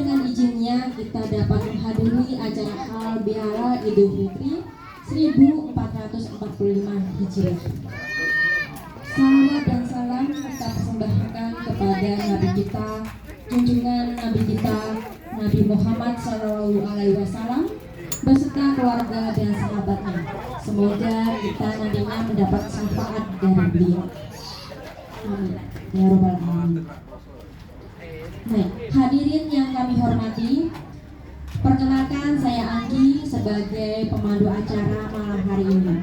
dengan izinnya kita dapat menghadiri acara halal bihalal Idul Fitri 1445 Hijriah. Salawat dan salam kita persembahkan kepada Nabi kita, junjungan Nabi kita, Nabi Muhammad SAW beserta keluarga dan sahabatnya. Semoga kita nantinya mendapat syafaat dari beliau. Amin. Ya Rabbal Alamin. Baik, hadirin yang kami hormati, perkenalkan saya Anggi sebagai pemandu acara malam hari ini.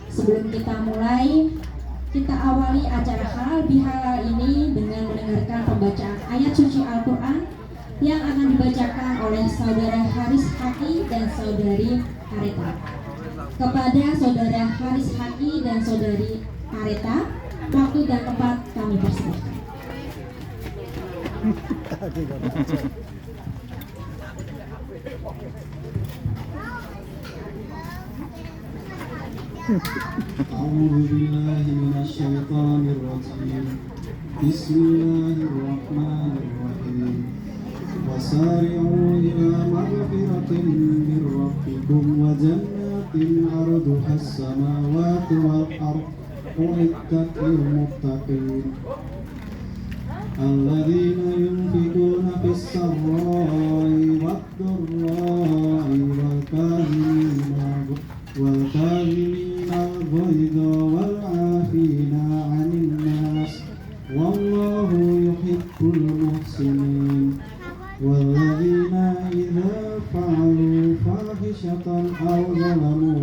Sebelum kita mulai, kita awali acara halal bihalal ini dengan mendengarkan pembacaan ayat suci Al-Quran yang akan dibacakan oleh saudara Haris Haki dan saudari Kareta. Kepada saudara Haris Haki dan saudari Kareta, waktu dan tempat kami persilahkan. أعوذ بالله من الشيطان الرجيم بسم الله الرحمن الرحيم وسارعوا إلى مغفرة من ربكم وجنات عرضها السماوات والأرض أعدت للمتقين الذين ينفقون في السراء والضراء والكاظمين الغيظ والعافين عن الناس والله يحب المحسنين والذين إذا فعلوا فاحشة أو ظلموا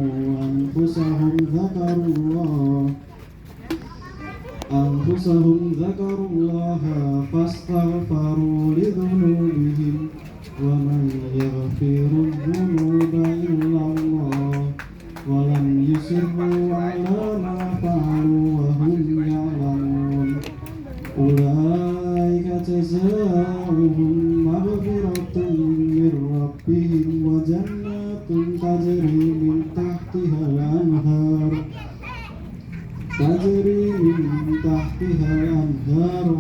أنفسهم ذكروا الله فاستغفروا لذنوبهم ومن يغفر الذنوب إلا الله ولم يصروا على ما فعلوا وهم يعلمون أولئك جزاؤهم مغفرة من ربهم وجنات تجري من تحتها الأنهار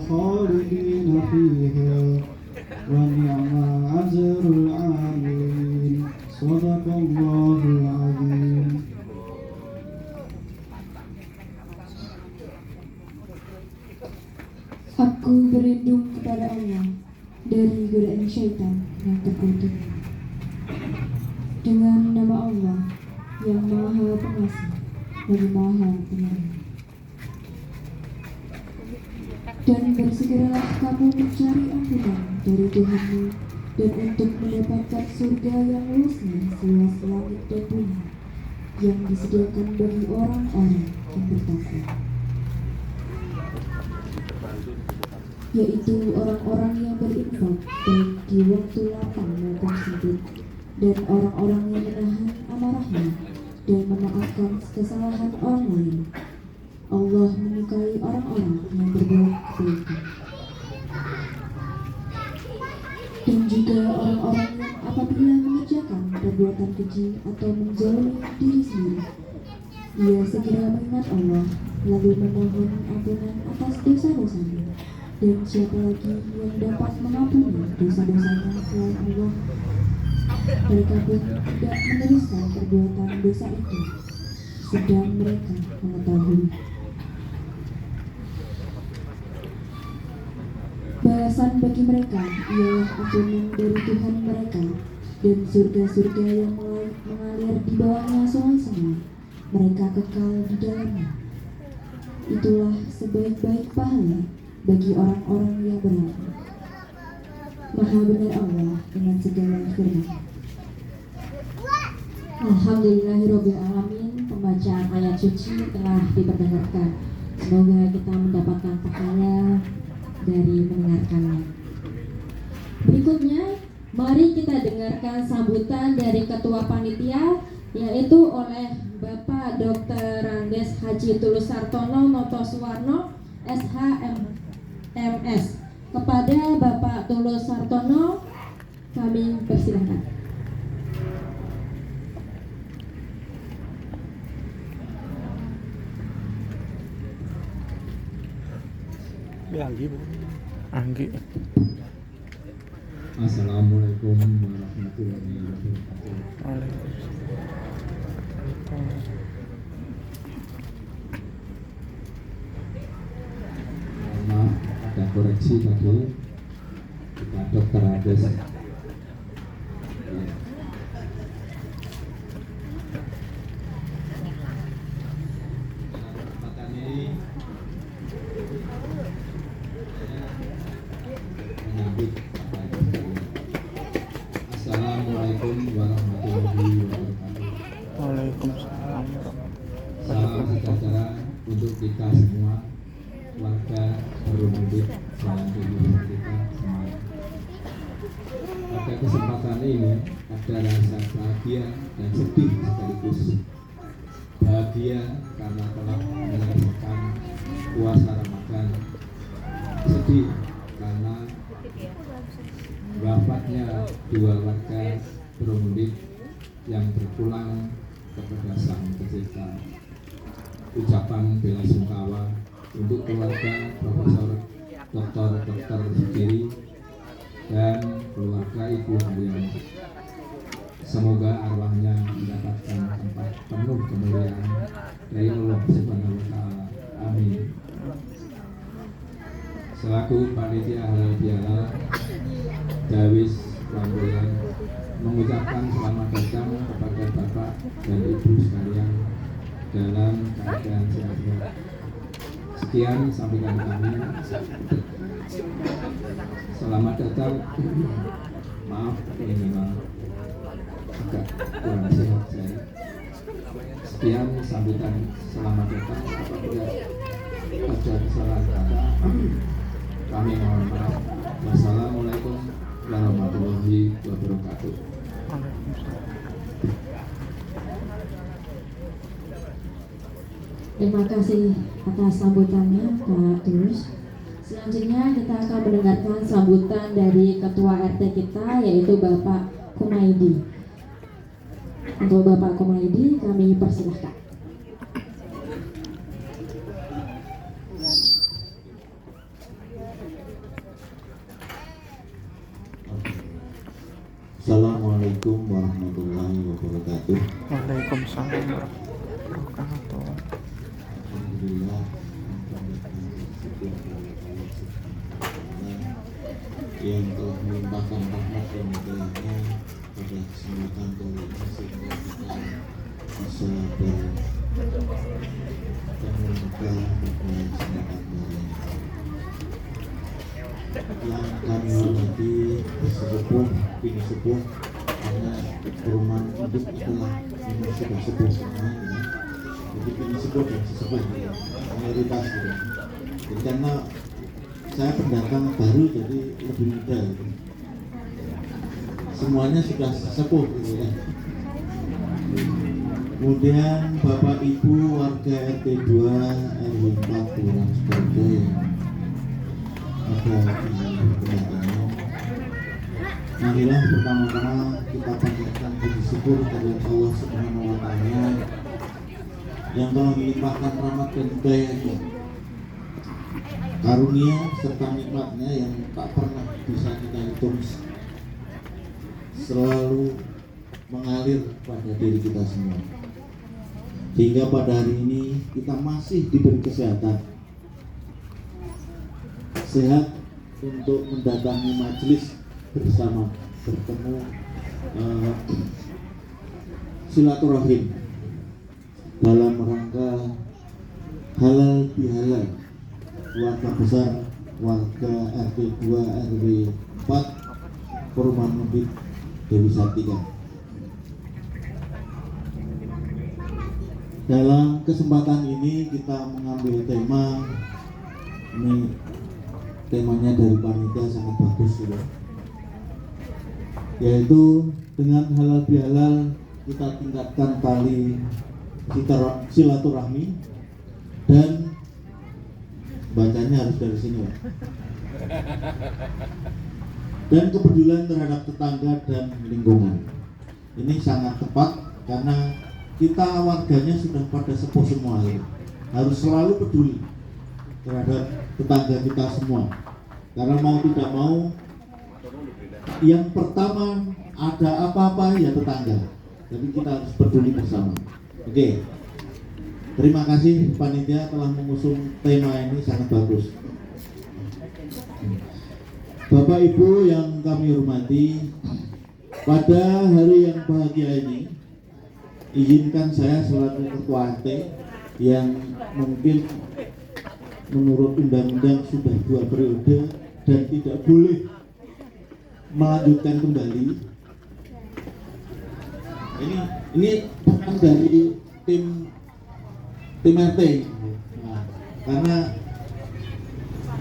خالدين فيها ونعم أجر العاملين صدق الله العظيم. Aku berlindung kepada Allah dari godaan syaitan yang terkutuk. Dengan nama Allah yang Maha Pengasih dan Maha Penyayang. Dan bersegeralah kamu mencari ampunan dari Tuhanmu dan untuk mendapatkan surga yang luasnya seluas langit dan bumi yang disediakan bagi orang-orang yang bertakwa, yaitu orang-orang yang berinfak baik di waktu lapang maupun sempit, dan orang-orang yang menahan amarahnya dan memaafkan kesalahan orang lain. Allah menyukai orang-orang yang berbuat kebaikan. Dan juga orang-orang yang apabila mengerjakan perbuatan keji atau menzalimi diri sendiri, ia segera mengingat Allah lalu memohon ampunan atas dosa-dosanya. Dan siapa lagi yang dapat mengampuni dosa-dosanya selain Allah? Mereka pun tidak meneruskan perbuatan dosa itu, sedang mereka mengetahui. Balasan bagi mereka ialah ampunan dari Tuhan mereka dan surga-surga yang mengalir di bawahnya sungai-sungai. Mereka kekal di dalamnya. Itulah sebaik-baik pahala bagi orang-orang yang beramal. Maha benar Allah dengan segala firman. Alhamdulillahirabbil alamin. Pembacaan ayat suci telah diperdengarkan. Semoga kita mendapatkan pahala dari mendengarkannya. Berikutnya, mari kita dengarkan sambutan dari Ketua Panitia, yaitu oleh Bapak Dr. Randes Haji Tulus Sartono Noto Suwarno, SHMS. Kepada Bapak Tulus Sartono, kami persilahkan. Anggi. Assalamualaikum warahmatullahi wabarakatuh. Maaf, ada koreksi tadi. Pak Dokter Ades. Ya. Kesempatan ini menyambut Bapak Ibu sekalian. Assalamualaikum warahmatullahi wabarakatuh. Waalaikumsalam. Salam sejahtera untuk kita semua, warga Berumudit Jalan Timur kita semua. Pada kesempatan ini ada rasa bahagia dan sedih sekaligus. Bahagia karena telah menyelesaikan puasa Ramadan. Sedih karena wafatnya dua warga Berumudit yang berpulang kepada Sang Pencipta. Ucapan bela sungkawa untuk keluarga Profesor Dr. Sudiri dan keluarga Ibu Haryanti. Semoga arwahnya mendapatkan tempat penuh kemuliaan dari Allah Subhanahu wa Ta'ala. Amin. Selaku panitia halal bihalal Dawis Lamboyan mengucapkan selamat datang kepada Bapak dan Ibu sekalian dalam keadaan sehat. Sekian sampaikan kami. Selamat datang. Maaf ini memang agak kurang sehat saya. Sekian sambutan selamat datang. Apabila ada kesalahan kata, kami mohon maaf. Wassalamualaikum warahmatullahi wabarakatuh. Terima kasih atas sambutannya Pak Tulus. Selanjutnya kita akan mendengarkan sambutan dari Ketua RT kita, yaitu Bapak Kumaidi. Untuk Bapak Kumaidi kami persilahkan. Assalamualaikum warahmatullahi wabarakatuh. Waalaikumsalam warahmatullahi wabarakatuh. Alhamdulillah yang telah melimpahkan rahmat dan hidayahnya pada kesempatan kali ini sehingga kita bisa bermuka pada kesempatan kali ini. Yang kami hormati sesepuh, ini sepuh, karena perumahan hidup adalah ini sudah sepuh semua, ya. Jadi ini sepuh dan sesepuh, ya. Mayoritas gitu. Jadi karena saya pendatang baru jadi lebih muda gitu. Semuanya sudah sepuh gitu ya. Kemudian Bapak Ibu warga RT 2 RW 4 Kelurahan Sukoharjo yang ada di kedatangan. Marilah pertama-tama kita panjatkan puji syukur kepada Allah Subhanahu wa Ta'ala yang telah melimpahkan rahmat dan hidayahnya, karunia serta nikmatnya yang tak pernah bisa kita hitung, selalu mengalir pada diri kita semua, hingga pada hari ini kita masih diberi kesehatan, sehat untuk mendatangi majelis bersama, bertemu silaturahim dalam rangka halal bihalal keluarga besar warga RT 2 RW 4 Perumahan Mundit Dewi Sartika. Dalam kesempatan ini kita mengambil tema, ini temanya dari panitia sangat bagus gitu, yaitu dengan halal bihalal kita tingkatkan tali silaturahmi, dan bacanya harus dari sini, Pak. Dan kepedulian terhadap tetangga dan lingkungan. Ini sangat tepat karena kita warganya sudah pada sepuh semua, ya. Harus selalu peduli terhadap tetangga kita semua. Karena mau tidak mau yang pertama ada apa-apa ya tetangga. Jadi kita harus peduli bersama. Oke. Terima kasih panitia telah mengusung tema ini, sangat bagus. Bapak Ibu yang kami hormati, pada hari yang bahagia ini, izinkan saya selaku Ketua RT yang mungkin menurut undang-undang sudah 2 periode dan tidak boleh melanjutkan kembali. Ini bukan dari tim RT, nah, karena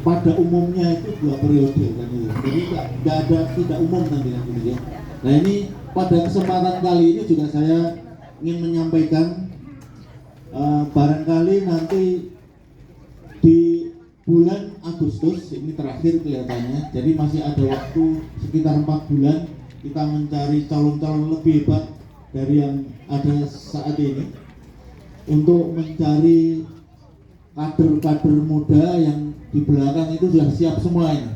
pada umumnya itu 2 periode kan itu. Jadi tidak ada tidak umum nanti ya. Nah ini pada kesempatan kali ini juga saya ingin menyampaikan barangkali nanti di bulan Agustus ini terakhir kelihatannya, jadi masih ada waktu sekitar 4 bulan kita mencari calon-calon lebih hebat dari yang ada saat ini untuk mencari kader-kader muda yang di belakang itu sudah siap semua ini.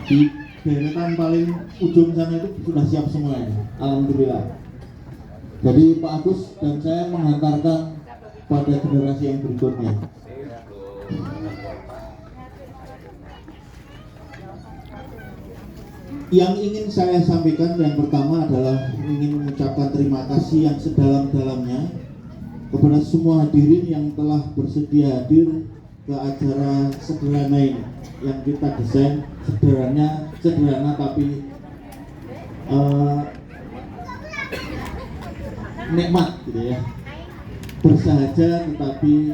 Di deretan paling ujung sana itu sudah siap semua ini. Alhamdulillah. Jadi Pak Agus dan saya menghantarkan pada generasi yang berikutnya. Yang ingin saya sampaikan yang pertama adalah ingin mengucapkan terima kasih yang sedalam-dalamnya kepada semua hadirin yang telah bersedia hadir ke acara sederhana ini yang kita desain sederhana tapi nikmat gitu ya, bersahaja tetapi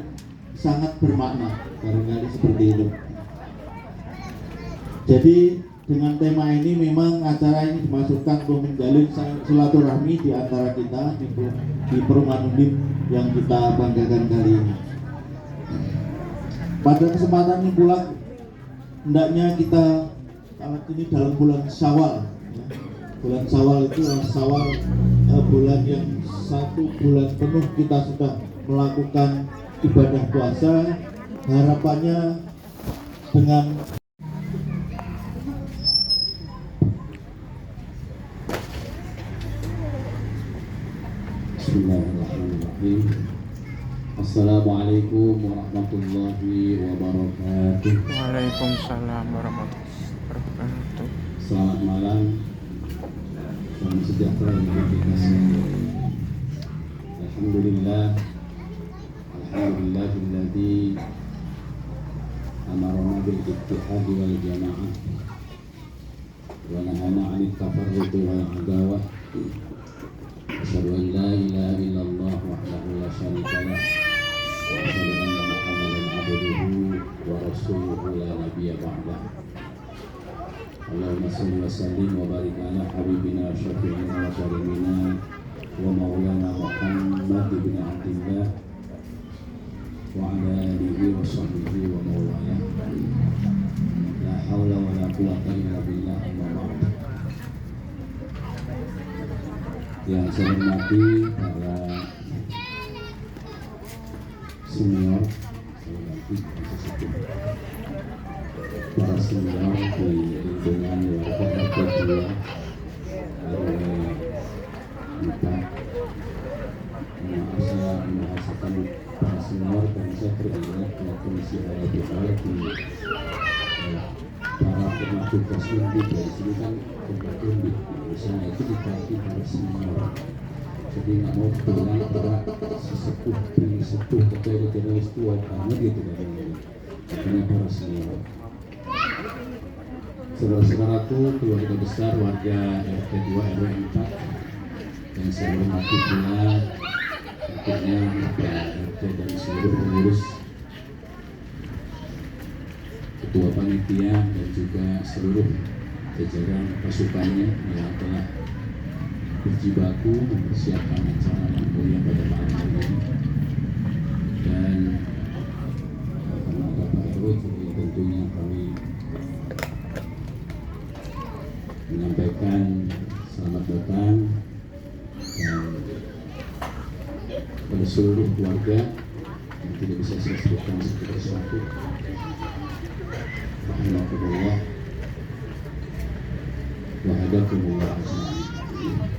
sangat bermakna, barangkali seperti itu. Jadi dengan tema ini memang acara ini dimasukkan untuk menjalin silaturahmi di antara kita di perumahan Undip yang kita banggakan kali ini. Pada kesempatan ini pula hendaknya kita ini dalam bulan Syawal. Bulan Syawal itu adalah bulan yang 1 bulan penuh kita sudah melakukan ibadah puasa. Harapannya dengan Bismillahirrahmanirrahim. Assalamualaikum warahmatullahi wabarakatuh. Waalaikumsalam warahmatullahi wabarakatuh. Selamat malam, salam sejahtera bagi kita semua. Alhamdulillahilladzi amarna bil ittihad wal jamaah wa nahana 'anil tafarruq wal adawah. Asyhadu an la ilaha illallah wahdahu la syarika lah wa asyhadu anna Muhammadan abduhu wa rasuluhu la nabiyya ba'dah. Allahumma shalli wa sallim wa barik ala habibina syafi'ina wa karimina wa maulana Muhammad ibn Abdillah wa ala alihi wa sahbihi wa mawala. La hawla wa la quwwata illa billah, amma ba'd. Yang saya hormati para senior, para senior di lingkungan warga RT 2 RW 4. Maaf saya membahasakan para senior karena saya teringat pada kondisi hal di para pernah tugas Undip dari sini kan tempat Undip. Misalnya itu dibagi para senior. Jadi nggak mau bilang para sesepuh, sepuh, ketua tua banget gitu kan. Karena para senior. Saudara-saudaraku, keluarga besar warga RT 2 RW 4 yang saya hormati pula, tentunya Pak RT dan seluruh pengurus, ketua panitia dan juga seluruh jajaran pasukannya yang telah berjibaku mempersiapkan acara yang mulia pada malam hari ini. Dan karena Bapak RW juga tentunya kami menyampaikan selamat datang dan pada seluruh keluarga yang tidak bisa saya sebutkan satu persatu. Alhamdulillah. Wahadakumullah ajma'in.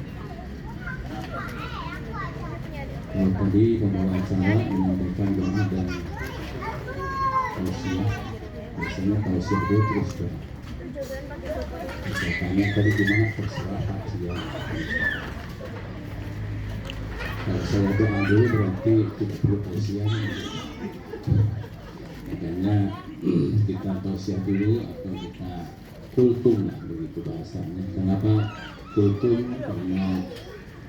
Kalau tadi pembawa acara menyampaikan doa dan tausiah, biasanya tausiah dulu terus doa. Misalnya tadi gimana terserah Pak Sia. Kalau saya doa dulu berarti tidak perlu tausiah. Makanya kita tausiah dulu atau kita kultum lah begitu bahasanya. Kenapa kultum? Karena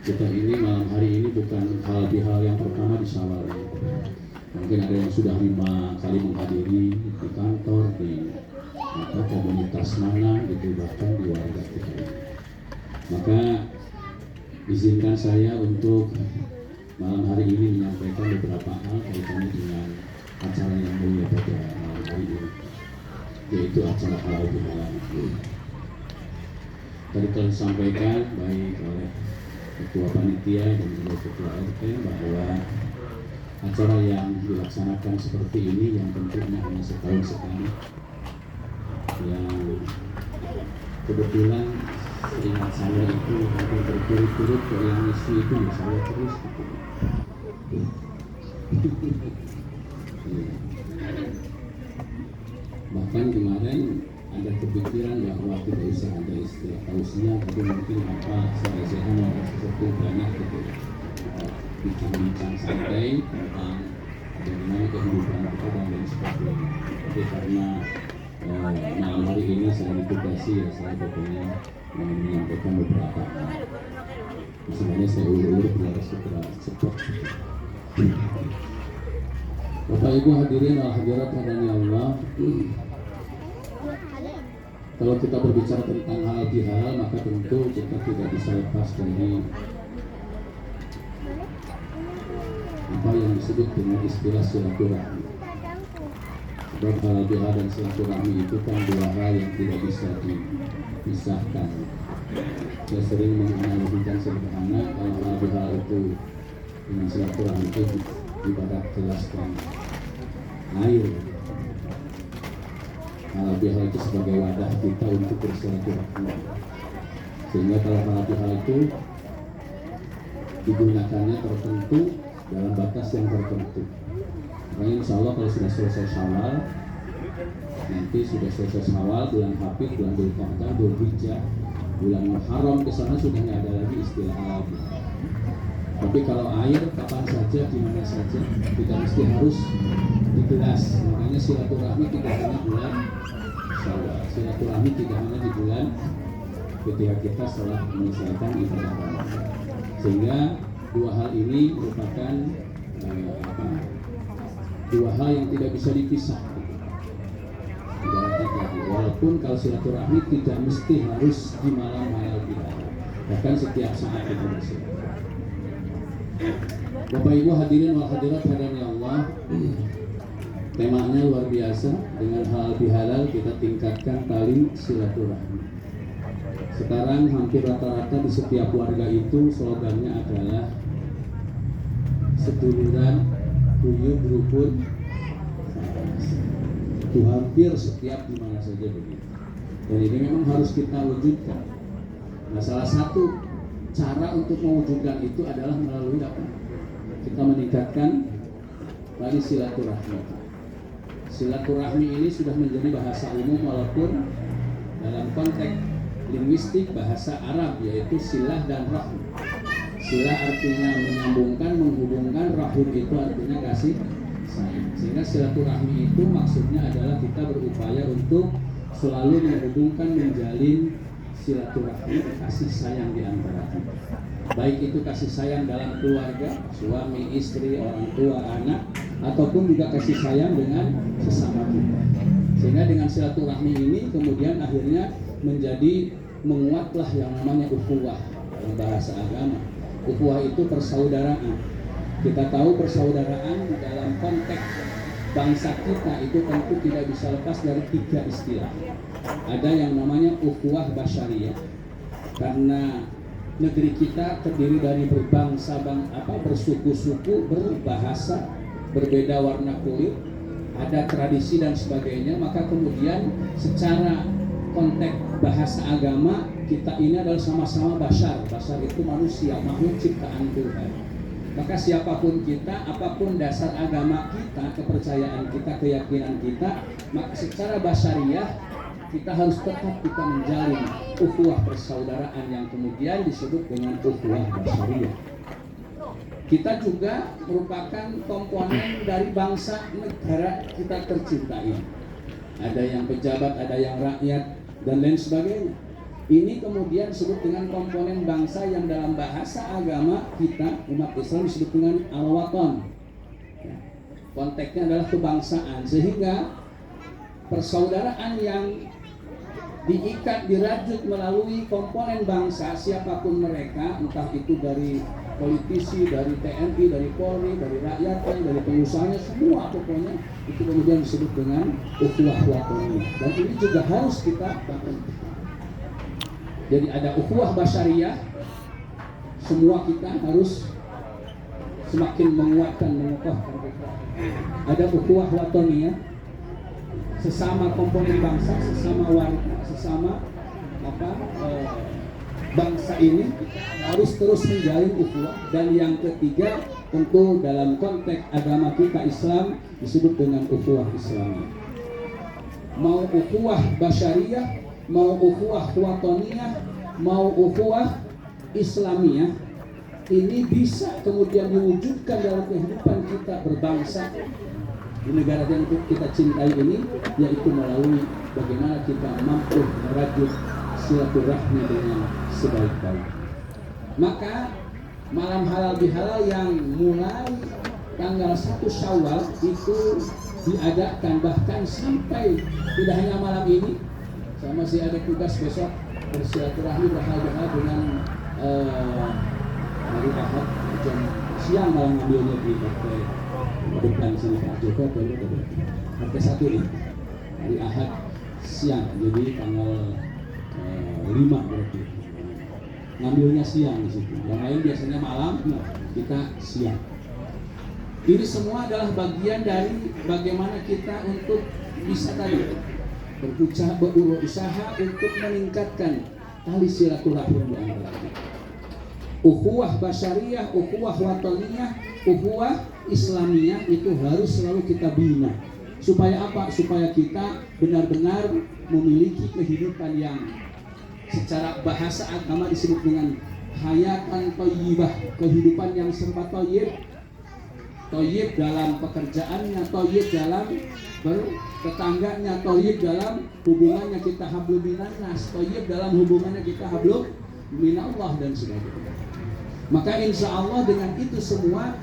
kita ini malam hari ini bukan hal yang pertama di Syawal ini. Mungkin ada yang sudah 5 kali menghadiri di kantor, di komunitas mana gitu, bahkan di warga kita ini. Maka izinkan saya untuk malam hari ini menyampaikan beberapa hal kaitannya dengan acara yang mulia pada malam hari ini, yaitu acara halal bihalal. Tadi telah disampaikan baik oleh Ketua Panitia dan juga Ketua RT bahwa acara yang dilaksanakan seperti ini yang tentunya hanya setahun sekali, yang kebetulan seingat saya itu hampir berturut-turut ke yang misi itu ya saya terus gitu. Bahkan kemarin ada kepikiran bahwa tidak usah ada istilah tausiah, tapi mungkin apa saya sesuatu banyak gitu, bincang-bincang santai tentang bagaimana kehidupan kita dan lain sebagainya. Tapi karena malam hari ini saya ditugasi ya saya pokoknya menyampaikan beberapa hal. Sebenarnya saya ulur-ulur biar segera cepat. Bapak Ibu hadirin wal hadirat rahimani Allah. Kalau kita berbicara tentang halal bihalal, maka tentu kita tidak bisa lepas dari apa yang disebut dengan istilah silaturahmi. Sebab halal bihalal dan silaturahmi itu kan dua hal yang tidak bisa dipisahkan. Saya sering menganalogikan sederhana kalau halal bihalal itu dengan silaturahmi itu ibarat jelaskan air. Halal bihalal itu sebagai wadah kita untuk bersilaturahmi. Sehingga kalau halal bihalal itu digunakannya tertentu dalam batas yang tertentu. Makanya insya Allah kalau sudah selesai Syawal, nanti sudah selesai Syawal, bulan Hafid, bulan Dzulqa'dah, Dzulhijjah, bulan Muharram ke sana sudah nggak ada lagi istilah halal bihalal. Tapi kalau air kapan saja, di mana saja, tidak mesti harus digelas. Makanya silaturahmi tidak hanya bulan Syawal, silaturahmi tidak hanya di bulan ketika kita setelah menyelesaikan ibadah Ramadan. Sehingga dua hal ini merupakan dua hal yang tidak bisa dipisah. Walaupun kalau silaturahmi tidak mesti harus di malam halal bihalal, bahkan setiap saat kita bersilaturahmi. Bapak Ibu hadirin wal hadirat hadani Allah, temanya luar biasa. Dengan halal bihalal kita tingkatkan tali silaturahmi. Sekarang hampir rata-rata di setiap warga itu slogannya adalah seduluran, guyub, rukun, itu hampir setiap di mana saja begitu. Dan ini memang harus kita wujudkan. Nah, salah satu cara untuk mewujudkan itu adalah melalui apa? Kita meningkatkan tali silaturahmi. Silaturahmi ini sudah menjadi bahasa umum walaupun dalam konteks linguistik bahasa Arab yaitu silah dan rahim. Silah artinya menyambungkan, menghubungkan, rahim itu artinya kasih sayang. Sehingga silaturahmi itu maksudnya adalah kita berupaya untuk selalu menghubungkan, menjalin silaturahmi, kasih sayang di antara kita. Baik itu kasih sayang dalam keluarga, suami, istri, orang tua, anak, ataupun juga kasih sayang dengan sesama kita. Sehingga dengan silaturahmi ini kemudian akhirnya menjadi menguatlah yang namanya ukhuwah dalam bahasa agama. Ukhuwah itu persaudaraan. Kita tahu persaudaraan dalam konteks bangsa kita itu tentu tidak bisa lepas dari 3 istilah. Ada yang namanya ukhuwah basyariyah, karena negeri kita terdiri dari bersuku-suku, berbahasa, berbeda warna kulit, ada tradisi dan sebagainya, maka kemudian secara konteks bahasa agama, kita ini adalah sama-sama bashar. Bashar itu manusia, makhluk ciptaan Tuhan. Maka siapapun kita, apapun dasar agama kita, kepercayaan kita, keyakinan kita, maka secara basyariah kita harus tetap kita menjalin ukhuwah persaudaraan yang kemudian disebut dengan ukhuwah basyariah. Kita juga merupakan komponen dari bangsa negara kita tercinta ini. Ada yang pejabat, ada yang rakyat, dan lain sebagainya. Ini kemudian disebut dengan komponen bangsa yang dalam bahasa agama kita, umat Islam, disebut dengan al-waton. Konteksnya adalah kebangsaan, sehingga persaudaraan yang diikat, dirajut melalui komponen bangsa, siapapun mereka, entah itu dari politisi, dari TNI, dari Polri, dari rakyatnya, dari pengusahanya, semua pokoknya itu kemudian disebut dengan ukhuwah watoniyah. Dan ini juga harus kita bangun. Jadi ada ukhuwah basyariah, semua kita harus semakin menguatkan, mengokohkan. Ada ukhuwah watoniyah, sesama komponen bangsa, sesama warga, sesama bangsa ini harus terus menjalin ukhuwah. Dan yang ketiga, tentu dalam konteks agama kita Islam disebut dengan ukhuwah Islamiyah. Mau ukhuwah basyariah, mau ukhuwah watoniyah, mau ukhuwah Islamiyah, ini bisa kemudian diwujudkan dalam kehidupan kita berbangsa di negara yang kita cintai ini, yaitu melalui bagaimana kita mampu merajut silaturahmi dengan sebaik-baik. Maka malam halal bihalal yang mulai tanggal 1 Syawal itu diadakan, bahkan sampai tidak hanya malam ini, saya masih ada tugas besok bersilaturahmi berhalal dengan hari Ahad jam siang, malam ngambilnya di partai depan sini Pak Joko, partai 1 ini hari Ahad siang, jadi tanggal 5 berarti ngambilnya siang di situ. Yang lain biasanya malam, kita siang. Ini semua adalah bagian dari bagaimana kita untuk bisa tadi berusaha untuk meningkatkan tali silaturahmi di antara kita. Ukhuwah basyariah, ukhuwah watoniyah, ukhuwah Islamiyah itu harus selalu kita bina. Supaya apa? Supaya kita benar-benar memiliki kehidupan yang secara bahasa agama disebut dengan hayatan thayyibah, kehidupan yang serba thayyib. Thayyib dalam pekerjaannya, thayyib dalam bertetangganya, thayyib dalam hubungannya kita hablum minan nas, thayyib dalam hubungannya kita hablum minallah dan sebagainya. Maka insya Allah dengan itu semua,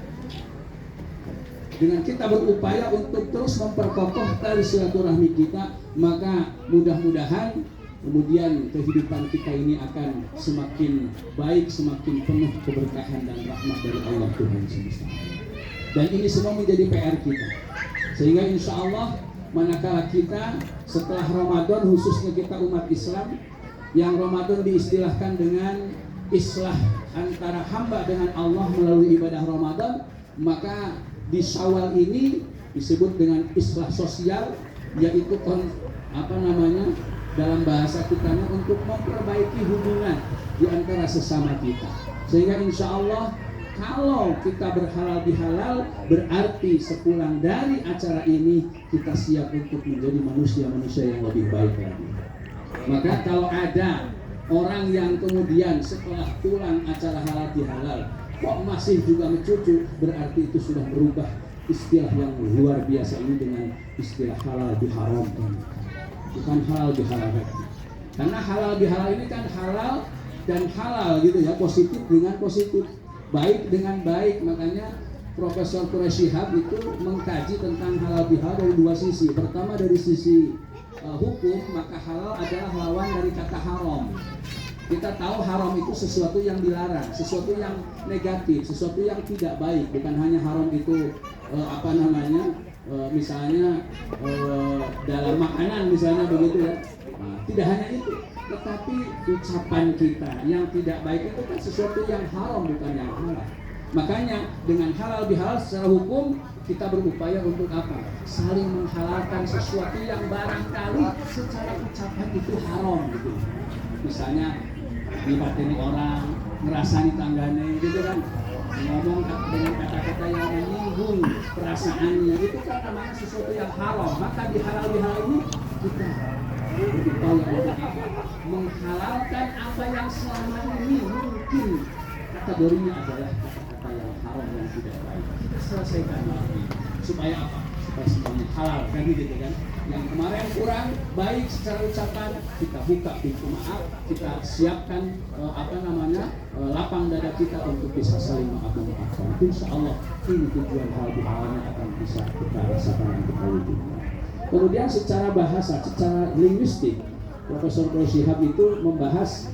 dengan kita berupaya untuk terus memperkokoh tali silaturahmi kita, maka mudah-mudahan kemudian kehidupan kita ini akan semakin baik, semakin penuh keberkahan dan rahmat dari Allah Tuhan semesta. Dan ini semua menjadi PR kita. Sehingga insya Allah manakala kita setelah Ramadan, khususnya kita umat Islam, yang Ramadan diistilahkan dengan islah antara hamba dengan Allah melalui ibadah Ramadan, maka di Syawal ini disebut dengan islah sosial, yaitu dalam bahasa kitanya untuk memperbaiki hubungan di antara sesama kita. Sehingga insya Allah kalau kita berhalal bihalal, berarti sepulang dari acara ini kita siap untuk menjadi manusia-manusia yang lebih baik lagi. Maka kalau ada orang yang kemudian setelah pulang acara halal bihalal kok masih juga mencucu, berarti itu sudah berubah istilah yang luar biasa ini dengan istilah halal biharam. Bukan halal bihalal. Karena halal bihalal ini kan halal dan halal gitu ya, positif dengan positif, baik dengan baik. Makanya Profesor Quraisy Shihab itu mengkaji tentang halal bihalal dari dua sisi. Pertama dari sisi hukum, maka halal adalah lawan dari kata haram. Kita tahu haram itu sesuatu yang dilarang, sesuatu yang negatif, sesuatu yang tidak baik. Bukan hanya haram itu misalnya dalam makanan misalnya begitu ya. Tidak hanya itu, tetapi ucapan kita yang tidak baik itu kan sesuatu yang haram, bukan yang halal. Makanya dengan halal bihalal secara hukum kita berupaya untuk apa? Saling menghalalkan sesuatu yang barangkali secara ucapan itu haram gitu. Misalnya dibateni orang, ngerasani tanggane gitu kan, ngomong dengan kata-kata yang menyinggung perasaannya, itu kan namanya sesuatu yang haram. Maka di halal bihalal ini kita berupaya untuk apa? Menghalalkan apa yang selama ini mungkin kategorinya adalah kata-kata yang haram yang tidak baik. Kita selesaikan lagi supaya apa? Supaya semuanya halal kan gitu kan. Yang kemarin kurang baik secara ucapan, kita buka pintu maaf, kita siapkan lapang dada kita untuk bisa saling maafkan. Insya Allah ini tujuan halal bihalalnya akan bisa kita rasakan dan kita wujudkan. Kemudian secara bahasa, secara linguistik, Profesor Prof. Syihab itu membahas,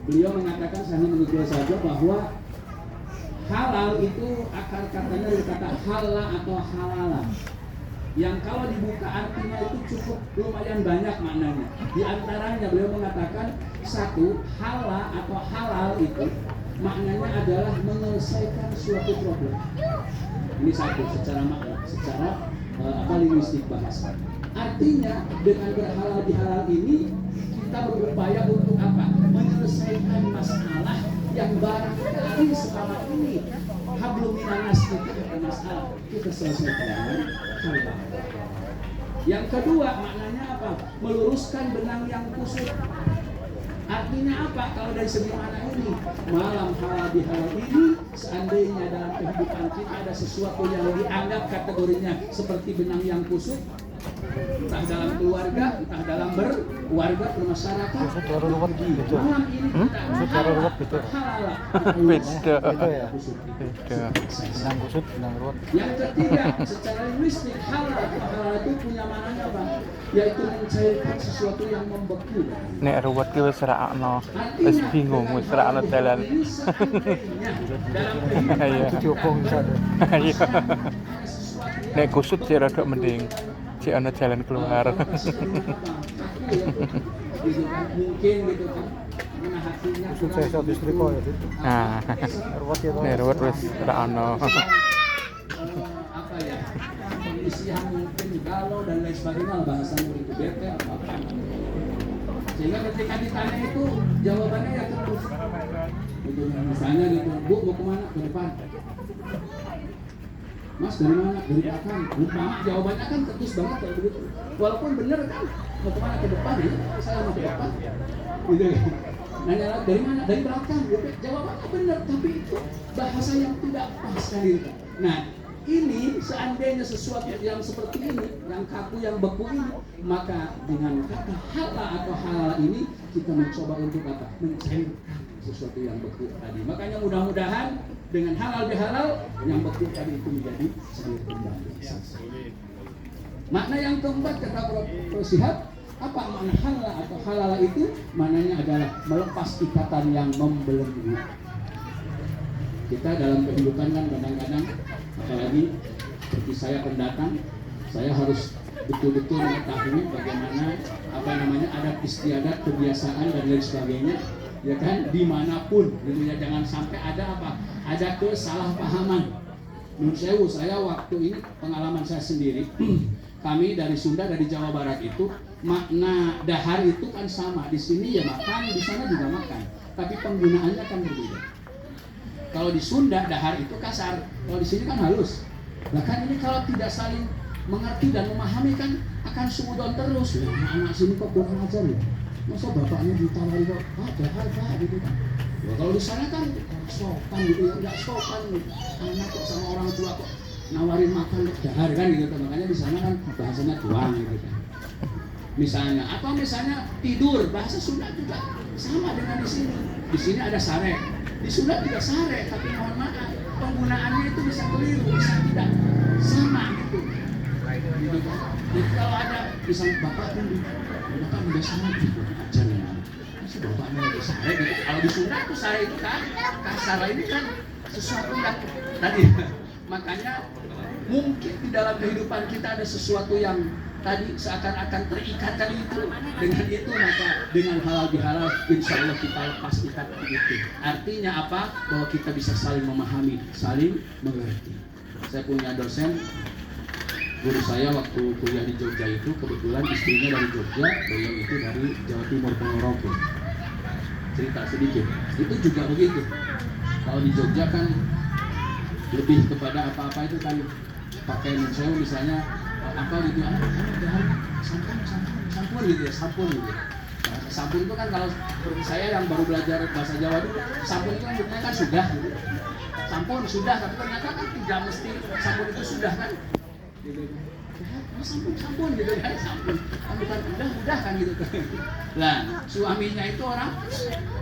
beliau mengatakan, saya menukil saja bahwa halal itu akar katanya dari kata halal atau halala, yang kalau dibuka artinya itu cukup lumayan banyak maknanya. Di antaranya beliau mengatakan satu, halal atau halal itu maknanya adalah menyelesaikan suatu problem. Ini satu secara makna, secara linguistik bahasa. Artinya dengan berhalal bihalal ini kita berupaya untuk apa? Menyelesaikan masalah yang barangkali selama ini hablum minanas kita ada masalah, kita selesaikan dengan halal. Yang kedua maknanya apa? Meluruskan benang yang kusut. Artinya apa kalau dari segi makna ini? Malam halal bihalal ini seandainya dalam kehidupan kita ada sesuatu yang dianggap kategorinya seperti benang yang kusut, entah dalam keluarga, entah dalam berkeluarga, bermasyarakat. Malam ini kita halal. Beda ya. Beda. Benang kusut, benang ruwet. Yang ketiga, secara linguistik halal itu punya maknanya apa? Yaitu mencairkan sesuatu yang membeku. Nek ruwet ki wis rakno. Wis bingung wis rakno dalan. Iya. Diobong bisa tuh. Iya. Nek kusut sih rada mending. Cek ana jalan keluar. Mungkin gitu kan. Sukses satu istriku ya itu. Nah, Ruwet ya. nek ruwet wis rakno. Apa ya? Kondisi yang mungkin galau dan lain sebagainya, bahasanya begitu bete atau apa. Sehingga ketika ditanya itu jawabannya ya terus. Misalnya gitu, Bu mau kemana? Ke depan. Mas dari mana? Dari belakang. Lupa, jawabannya kan ketus banget kalau begitu. Walaupun benar kan, mau kemana? Ke depan ya? Saya mau ke depan. Gitu. Nanya dari mana? Dari belakang. Gitu. Jawabannya benar, tapi itu bahasa yang tidak pas sekali. Nah, ini seandainya sesuatu yang seperti ini, yang kaku, yang beku ini, maka dengan kata halal atau halal ini kita mencoba untuk apa? Mencairkan sesuatu yang beku tadi. Makanya mudah-mudahan dengan halal bihalal yang beku tadi itu menjadi cair kembali. Makna yang keempat kata Prof. Syihab, apa makna halal atau halal itu? Maknanya adalah melepas ikatan yang membelenggu. Kita dalam kehidupan kan kadang-kadang, apalagi seperti saya pendatang, saya harus betul-betul mengetahui bagaimana adat istiadat, kebiasaan dan lain sebagainya, ya kan, dimanapun gitu ya. Jangan sampai ada kesalahpahaman. Menurut saya waktu ini pengalaman saya sendiri, kami dari Sunda, dari Jawa Barat itu makna dahar itu kan sama, di sini ya makan, di sana juga makan, tapi penggunaannya kan berbeda. Kalau di Sunda dahar itu kasar, kalau di sini kan halus. Bahkan ini kalau tidak saling mengerti dan memahami kan akan suudon terus. Anak sini kok kurang ajar ya. Masa bapaknya ditawari kok, dahar Pak gitu kan. Ya, kalau di sana kan sopan gitu ya, enggak sopan nih. Anak kok sama orang tua kok nawarin makan dahar kan gitu. Makanya di sana kan bahasanya tuang gitu kan. Misalnya, atau misalnya tidur, bahasa Sunda juga sama dengan di sini. Di sini ada sare. Di Sunda juga sare, tapi mohon maaf, penggunaannya itu bisa keliru, bisa tidak sama gitu. Gitu kan. Jadi kalau ada misalnya bapak udah sama gitu, ajar ya. Masa bapaknya udah sare gitu. Kalau di Sunda itu sare itu kan kasar, ini kan sesuatu yang tadi. Makanya mungkin di dalam kehidupan kita ada sesuatu yang tadi seakan-akan terikat itu, dengan itu maka dengan halal bihalal insya Allah kita lepas ikat itu. Artinya apa? Bahwa kita bisa saling memahami, saling mengerti. Saya punya dosen, guru saya waktu kuliah di Jogja itu, kebetulan istrinya dari Jogja, beliau itu dari Jawa Timur, Ponorogo. Cerita sedikit, itu juga begitu. Kalau di Jogja kan lebih kepada apa-apa itu kan pakai saya misalnya apa gitu, sampun gitu ya, sampun gitu. Nah, sampun itu kan kalau saya yang baru belajar bahasa Jawa itu, sampun itu kan sudah gitu. Sampun sudah, tapi ternyata kan tidak mesti sampun itu sudah kan gitu. Sampun gitu kan, sampun kan bukan udah kan gitu kan. Nah, suaminya itu orang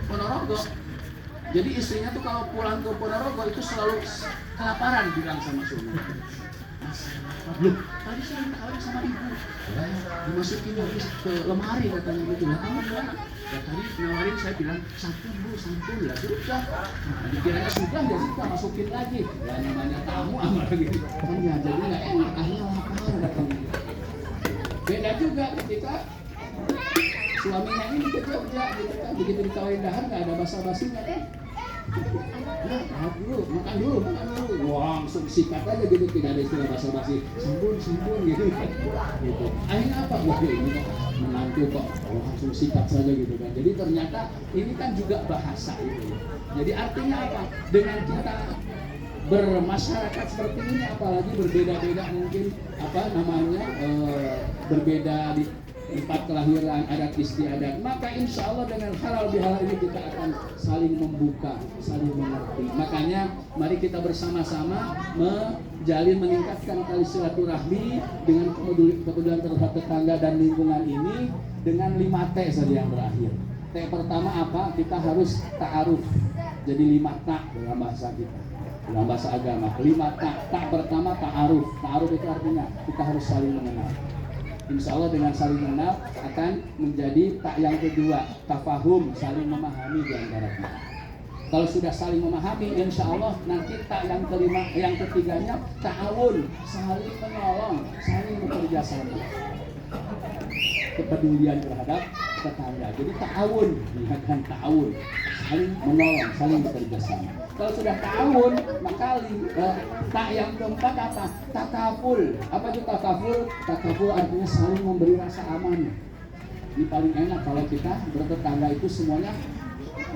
Ponorogo. Jadi istrinya tuh kalau pulang ke Ponorogo itu selalu kelaparan, bilang sama suami. Loh, tadi saya minta kawin sama ibu, dimasukin lagi ke lemari katanya gitu. Lah kamu gimana? Ya tadi nawarin, saya bilang sampun bu, sampun lah sudah. Nah, dikiranya sudah ya sudah masukin lagi. Ya namanya tamu amal gitu. Kan ya jadi nggak enak, akhirnya lapar katanya. Beda juga ketika suaminya ini ke Jogja gitu kan, begitu ditawarin dahar nggak ada basa-basinya kan. Nah, makan dulu, wah langsung sikat aja gitu, tidak ada istilah basa-basi, sampun gitu kan. Gitu. Akhirnya apa? Wah ini kok menantu kok langsung sikat saja gitu kan. Jadi ternyata ini kan juga bahasa itu. Jadi artinya apa? Dengan kita bermasyarakat seperti ini, apalagi berbeda-beda mungkin apa namanya berbeda di tempat kelahiran, adat istiadat, maka insya Allah dengan halal bihalal ini kita akan saling membuka, saling mengerti. Makanya mari kita bersama-sama meningkatkan tali silaturahmi dengan kepedulian terhadap tetangga dan lingkungan ini dengan 5 T saja yang berakhir. T pertama apa? Kita harus ta'aruf. Jadi 5 ta dalam bahasa kita, dalam bahasa agama. 5 ta. Ta pertama ta'aruf. Ta'aruf itu artinya kita harus saling mengenal. Insya Allah dengan saling mengenal akan menjadi tak yang kedua, tafahum, saling memahami di antara kita. Kalau sudah saling memahami, insya Allah nanti tak yang kelima, yang ketiganya ta'awun, saling menolong, saling bekerja sama. Kepedulian terhadap tetangga. Jadi ta'awun, lihatkan ta'awun, saling menolong, saling bekerja sama. Kalau sudah ta'awun, maka tak yang keempat apa? Takaful. Apa itu takaful? Takaful artinya saling memberi rasa aman. Ini paling enak kalau kita bertetangga itu semuanya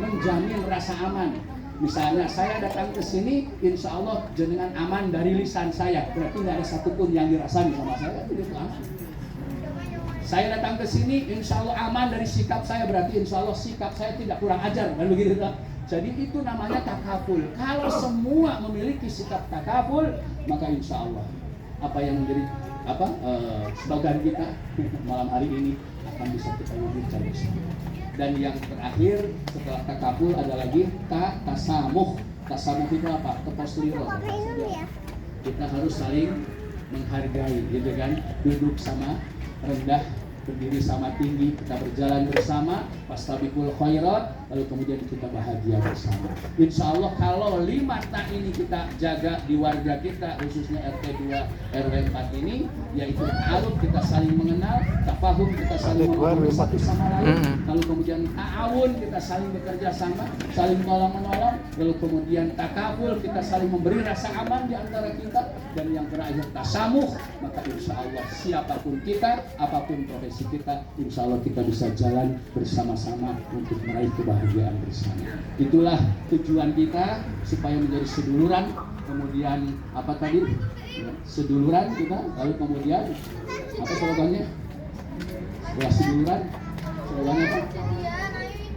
menjamin rasa aman. Misalnya saya datang ke sini, insya Allah jenengan aman dari lisan saya. Berarti tidak ada satupun yang dirasani sama saya, itu aman. Saya datang ke sini, insya Allah aman dari sikap saya, berarti insya Allah sikap saya tidak kurang ajar, kan begitu tak? Jadi itu namanya takaful. Kalau semua memiliki sikap takaful, maka insya Allah apa yang menjadi sebagian kita malam hari ini akan bisa kita wujudkan bersama. Dan yang terakhir setelah takaful ada lagi tasamuh. Tasamuh itu apa? Keposliron. Kita harus saling menghargai, gitu kan? Duduk sama rendah, berdiri sama tinggi, kita berjalan bersama, fastabiqul khairat, lalu kemudian kita bahagia bersama. Insya Allah kalau 5 tak ini kita jaga di warga kita, khususnya RT 2 RW 4 ini, yaitu ta'aruf, kita saling mengenal, tafahum, kita saling mengenal satu sama lain, lalu kemudian ta'awun, kita saling bekerja sama, saling menolong, lalu kemudian takaful, kita saling memberi rasa aman di antara kita, dan yang terakhir tasamuh, maka insya Allah siapapun kita, apapun profesi kita, insya Allah kita bisa jalan bersama-sama untuk meraih kebahagiaan bersama. Itulah tujuan kita, supaya menjadi seduluran, kemudian apa tadi? Seduluran kita, lalu kemudian apa slogannya? Setelah seduluran, slogannya apa?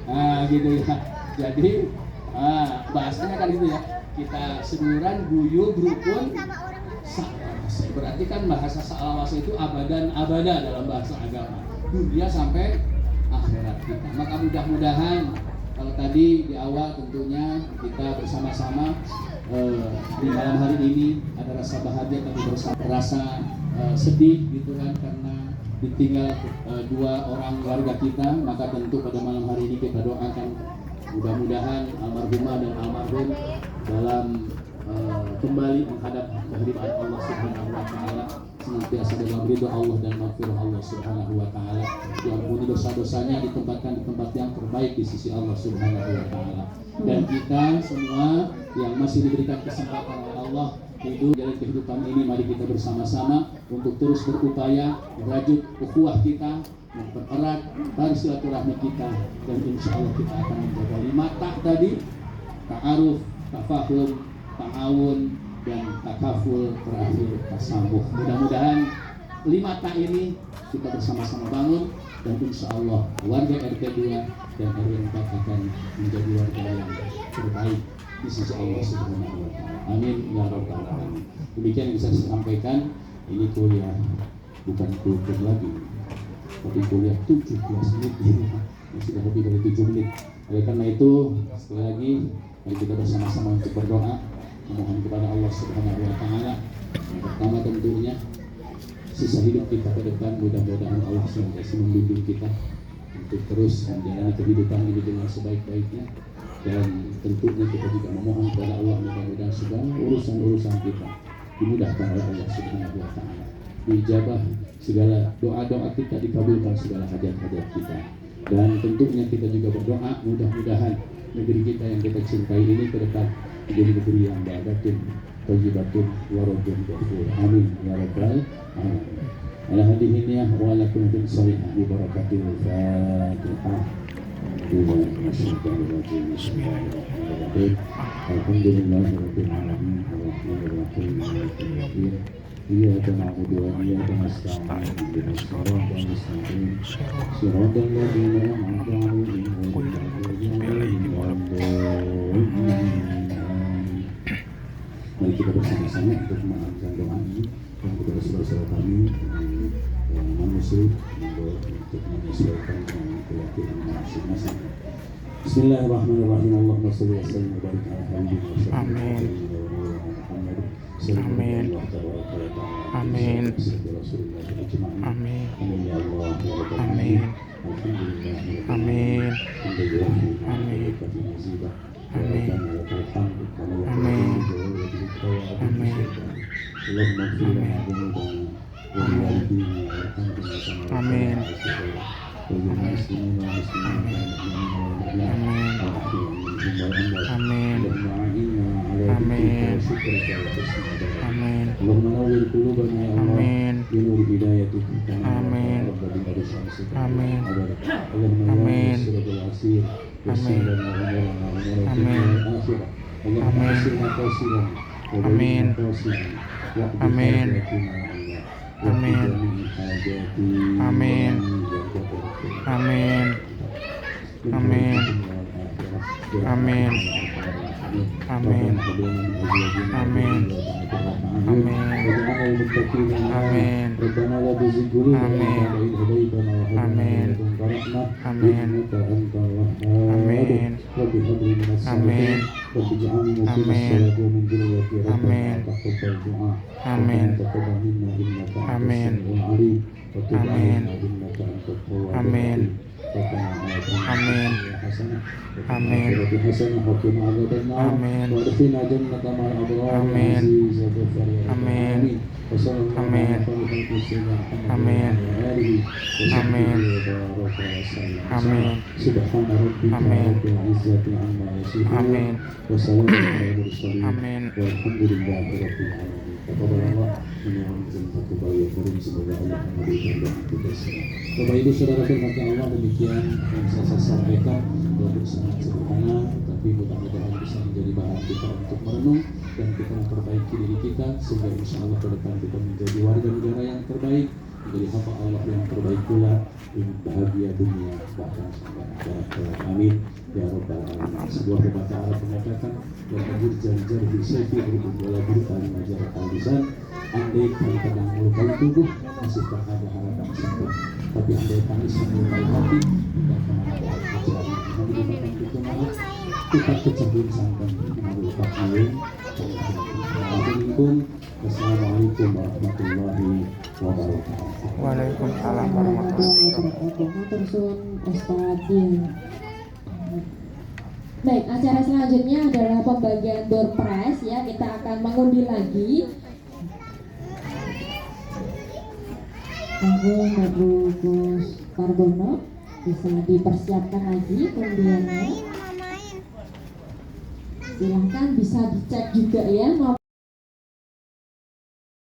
Nah gitu ya. Jadi bahasanya kan itu ya. Kita seduluran, guyub, rukun, berarti kan bahasa sa'lawasa itu abadan abada dalam bahasa agama, dunia sampai akhirat kita. Maka mudah-mudahan kalau tadi di awal tentunya kita bersama-sama di malam hari ini ada rasa bahagia tapi rasa sedih gitu kan, karena ditinggal 2 orang keluarga kita. Maka tentu pada malam hari ini kita doakan mudah-mudahan almarhumah dan almarhum dalam kembali menghadap kehadiran Allah Subhanahu wa taala, senantiasa dalam ridho Allah dan maghfirah Allah Subhanahu wa taala. Diampuni dosa-dosanya, ditempatkan di tempat yang terbaik di sisi Allah Subhanahu wa taala. Dan kita semua yang masih diberikan kesempatan oleh Allah hidup dalam kehidupan ini, mari kita bersama-sama untuk terus berupaya merajut ukhuwah kita, mempererat tali silaturahmi kita, dan insya Allah kita akan menjaga 5 tak tadi: ta'aruf, tafahum, ta'awun, dan takaful, terakhir tasamuh. Mudah-mudahan 5 tak ini kita bersama-sama bangun, dan insya Allah warga RT 2 dan RW 4 akan menjadi warga yang terbaik di sisi Allah Subhanahu wa taala. Amin ya rabbal alamin. Demikian yang bisa saya sampaikan. Ini kuliah bukan kultur lagi, tapi kuliah 17 menit yang sudah lebih dari 7 menit. Oleh karena itu, sekali lagi mari kita bersama-sama untuk berdoa memohon kepada Allah Subhanahu wa taala. Yang pertama tentunya sisa hidup kita ke depan, mudah-mudahan Allah senantiasa membimbing kita untuk terus menjalani kehidupan ini dengan sebaik-baiknya. Dan tentunya kita juga memohon kepada Allah, mudah-mudahan segala urusan-urusan kita dimudahkan oleh Allah Subhanahu wa taala, dijabah segala doa-doa kita, dikabulkan segala hajat-hajat kita. Dan tentunya kita juga berdoa mudah-mudahan negeri kita yang kita cintai ini ke depan menjadi negeri yang barakat, thayyibatun wa rabbun ghafur. Amin ya rabbal alamin. Ala hadhihi niyyah wa ala kulli sholihah bi barakatil Fatihah. Bismillahirrahmanirrahim. Alhamdulillahirabbil alamin. Arrahmanirrahim. Maliki yaumiddin. Iyyaka na'budu wa iyyaka nasta'in. Ihdinas siratal mustaqim. Siratal ladzina an'amta 'alaihim ghairil maghdubi 'alaihim. Mari kita bersama-sama untuk mengamalkan doa ini yang kepada saudara-saudara kami yang non-muslim untuk menyesuaikan dengan keyakinan masing-masing. Bismillahirrahmanirrahim. Allahumma shalli wa sallim wa barik ala habibina wa syafi'ina Muhammad. Amin. Amin. Amin. Amin ya Allah. Amin. Amin. Amin. Amin. Amin. Amin. Bapak Ibu Saudara firman Allah, demikian yang saya sampaikan. Walaupun sangat sederhana, tapi mudah-mudahan bisa menjadi bahan kita untuk merenung dan kita memperbaiki diri kita sehingga insya Allah ke depan kita menjadi warga negara yang terbaik, menjadi hamba Allah yang terbaik pula, bahagia dunia bahkan sampai akhirat kelak. Amin ya rabbal alamin. Sebuah pepatah Arab mengatakan, "Wa tajur jar-jar bi sayfi wala burqan majar al-lisan." Andai kan pedang melukai tubuh, masihkah ada harapan sembuh? Tapi andai tangis melukai hati, tidak kemana terjadi. Nabi dikatakan itu maaf, kita kecebur santan melukai ayun. Wassalamualaikum warahmatullahi wabarakatuh. Waalaikumsalam warahmatullahi wabarakatuh. Matur suwun Ustaz. Baik, acara selanjutnya adalah pembagian door prize ya. Kita akan mengundi lagi. Monggo Bapak Gus Karbono bisa dipersiapkan lagi undiannya. Silahkan bisa dicek juga ya.